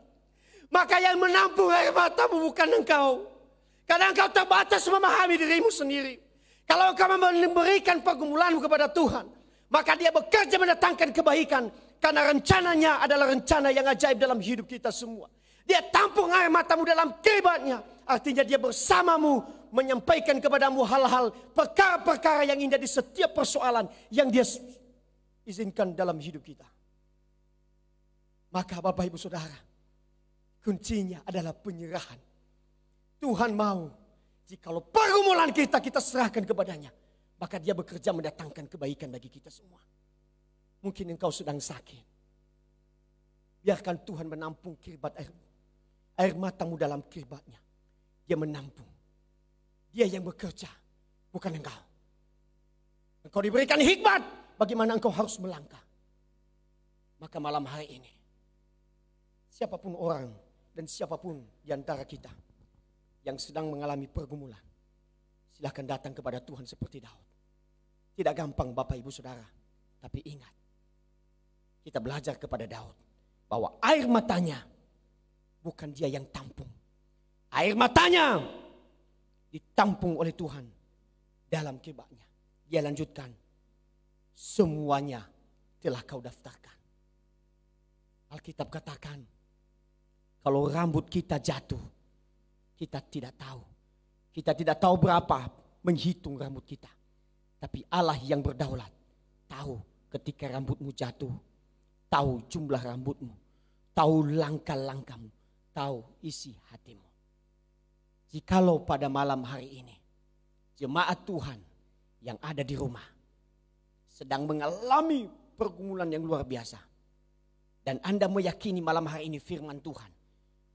maka yang menampung air matamu bukan engkau. Karena engkau terbatas memahami dirimu sendiri. Kalau engkau memberikan pergumulanmu kepada Tuhan, maka dia bekerja mendatangkan kebaikan. Karena rencananya adalah rencana yang ajaib dalam hidup kita semua. Dia tampung air matamu dalam kiribatnya. Artinya dia bersamamu menyampaikan kepadamu hal-hal, perkara-perkara yang indah di setiap persoalan yang dia izinkan dalam hidup kita. Maka Bapak Ibu Saudara, kuncinya adalah penyerahan. Tuhan mau jikalau pergumulan kita serahkan kepadanya, maka dia bekerja mendatangkan kebaikan bagi kita semua. Mungkin engkau sedang sakit. Biarkan Tuhan menampung kiribat air matamu dalam kiribatnya. Dia menampung. Dia yang bekerja, bukan engkau. Engkau diberikan hikmat bagaimana engkau harus melangkah. Maka malam hari ini, siapapun orang dan siapapun di antara kita yang sedang mengalami pergumulan, silakan datang kepada Tuhan seperti Daud. Tidak gampang Bapak Ibu Saudara, tapi ingat, kita belajar kepada Daud bahwa air matanya bukan dia yang tampung. Air matanya ditampung oleh Tuhan dalam kiribatnya. Dia lanjutkan, semuanya telah kau daftarkan. Alkitab katakan, kalau rambut kita jatuh, kita tidak tahu. Kita tidak tahu berapa menghitung rambut kita. Tapi Allah yang berdaulat tahu ketika rambutmu jatuh. Tahu jumlah rambutmu. Tahu langkah-langkahmu. Tahu isi hatimu. Jikalau pada malam hari ini jemaat Tuhan yang ada di rumah sedang mengalami pergumulan yang luar biasa. Dan Anda meyakini malam hari ini firman Tuhan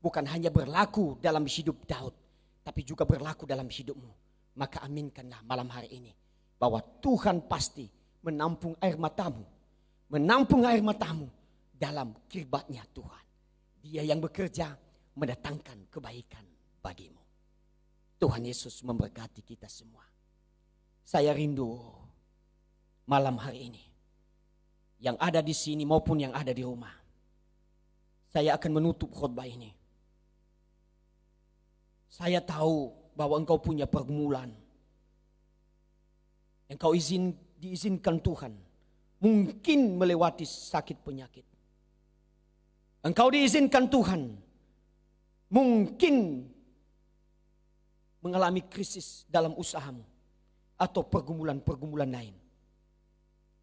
bukan hanya berlaku dalam hidup Daud, tapi juga berlaku dalam hidupmu. Maka aminkanlah malam hari ini bahwa Tuhan pasti menampung air matamu. Menampung air matamu dalam kiribatnya Tuhan. Dia yang bekerja mendatangkan kebaikan bagimu. Tuhan Yesus memberkati kita semua. Saya rindu malam hari ini, yang ada di sini maupun yang ada di rumah. Saya akan menutup khotbah ini. Saya tahu bahwa engkau punya pergumulan. Engkau diizinkan Tuhan. Mungkin melewati sakit penyakit. Engkau diizinkan Tuhan. Mungkin mengalami krisis dalam usahamu. Atau pergumulan-pergumulan lain.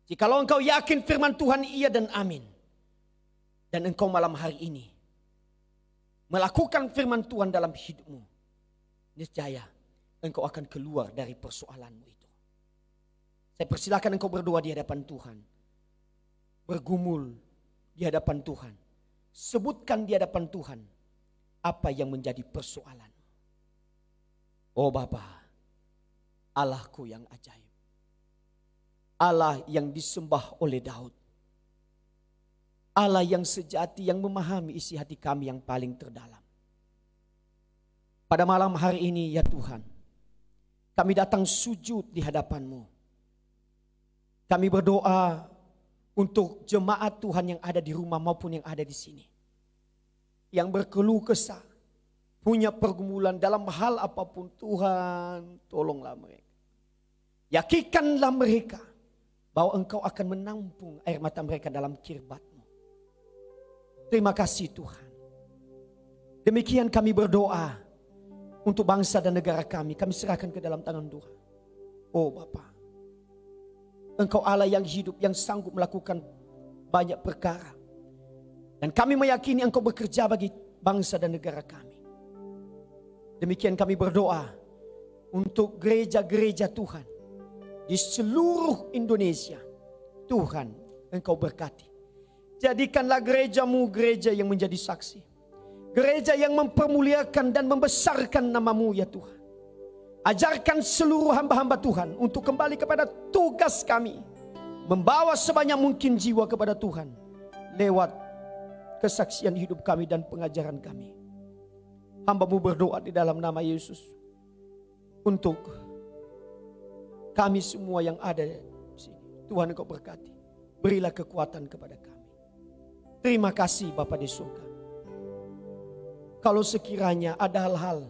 Jikalau engkau yakin firman Tuhan iya dan amin. Dan engkau malam hari ini melakukan firman Tuhan dalam hidupmu, niscaya engkau akan keluar dari persoalanmu itu. Saya persilakan engkau berdoa di hadapan Tuhan. Bergumul di hadapan Tuhan. Sebutkan di hadapan Tuhan apa yang menjadi persoalan. Oh Bapa, Allahku yang ajaib. Allah yang disembah oleh Daud. Allah yang sejati, yang memahami isi hati kami yang paling terdalam. Pada malam hari ini ya Tuhan, kami datang sujud di hadapan-Mu. Kami berdoa untuk jemaat Tuhan yang ada di rumah maupun yang ada di sini. Yang berkeluh kesah, punya pergumulan dalam hal apapun, Tuhan tolonglah mereka. Yakinkanlah mereka bahwa Engkau akan menampung air mata mereka dalam kiribat-Mu. Terima kasih Tuhan. Demikian kami berdoa untuk bangsa dan negara kami. Kami serahkan ke dalam tangan Tuhan. Oh Bapa, Engkau Allah yang hidup, yang sanggup melakukan banyak perkara. Dan kami meyakini Engkau bekerja bagi bangsa dan negara kami. Demikian kami berdoa untuk gereja-gereja Tuhan di seluruh Indonesia. Tuhan, Engkau berkati. Jadikanlah gereja-Mu gereja yang menjadi saksi. Gereja yang mempermuliakan dan membesarkan nama-Mu ya Tuhan. Ajarkan seluruh hamba-hamba Tuhan untuk kembali kepada tugas kami. Membawa sebanyak mungkin jiwa kepada Tuhan. Lewat kesaksian hidup kami dan pengajaran kami. Hamba-Mu berdoa di dalam nama Yesus. Untuk kami semua yang ada di sini. Tuhan Engkau berkati. berilah kekuatan kepada kami. Terima kasih Bapa di surga. Kalau sekiranya ada hal-hal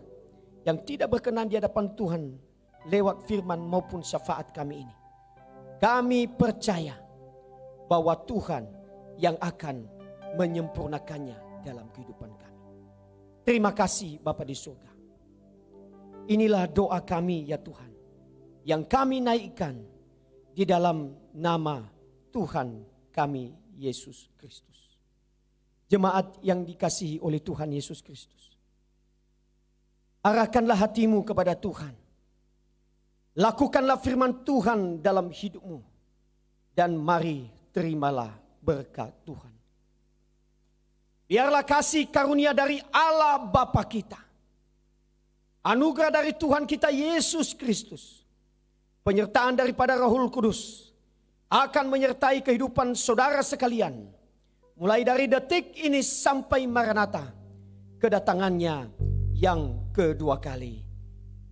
yang tidak berkenan di hadapan Tuhan lewat firman maupun syafaat kami ini, kami percaya bahwa Tuhan yang akan menyempurnakannya dalam kehidupan kami. Terima kasih Bapa di surga. Inilah doa kami ya Tuhan, yang kami naikkan di dalam nama Tuhan kami Yesus Kristus. Jemaat yang dikasihi oleh Tuhan Yesus Kristus, arahkanlah hatimu kepada Tuhan. Lakukanlah firman Tuhan dalam hidupmu. Dan mari terimalah berkat Tuhan. Biarlah kasih karunia dari Allah Bapa kita, anugerah dari Tuhan kita Yesus Kristus, penyertaan daripada Roh Kudus akan menyertai kehidupan saudara sekalian, mulai dari detik ini sampai Maranatha, kedatangannya yang kedua kali.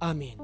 Amin.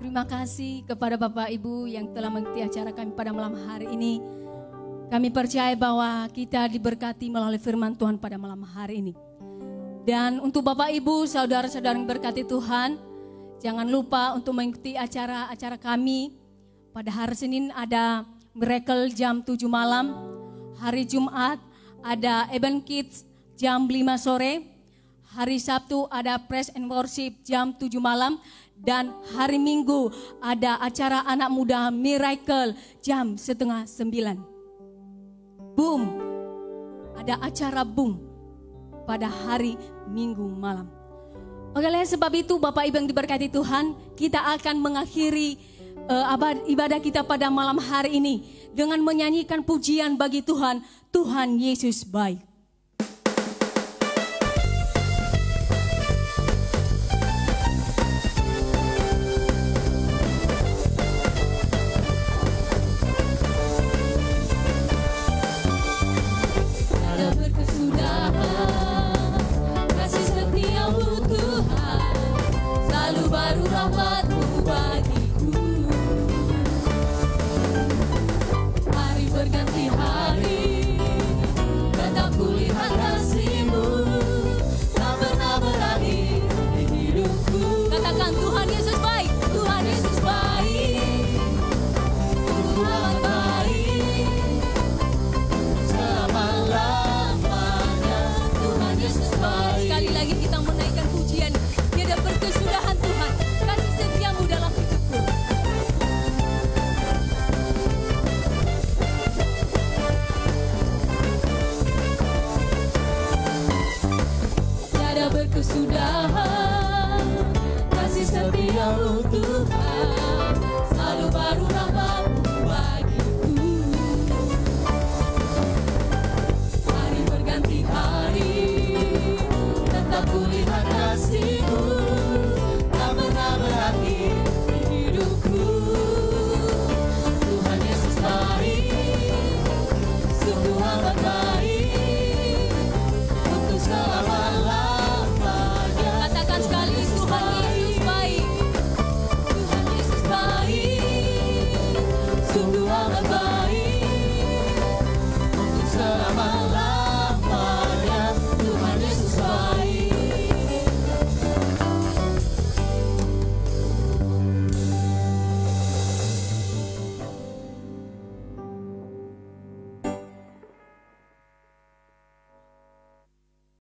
Terima kasih kepada Bapak Ibu yang telah mengikuti acara kami pada malam hari ini. Kami percaya bahwa kita diberkati melalui firman Tuhan pada malam hari ini. Dan untuk Bapak Ibu, saudara-saudara yang berkati Tuhan, jangan lupa untuk mengikuti acara-acara kami. Pada hari Senin ada Miracle jam 7 malam. Hari Jumat ada Event Kids jam 5 sore. Hari Sabtu ada Praise and Worship jam 7 malam. Dan hari Minggu ada acara anak muda Miracle jam 8:30. Boom, ada acara boom pada hari Minggu malam. Oleh sebab itu Bapak Ibu yang diberkati Tuhan, kita akan mengakhiri ibadah kita pada malam hari ini dengan menyanyikan pujian bagi Tuhan. Tuhan Yesus baik. Kesudahan kasih setiamu Tuhan.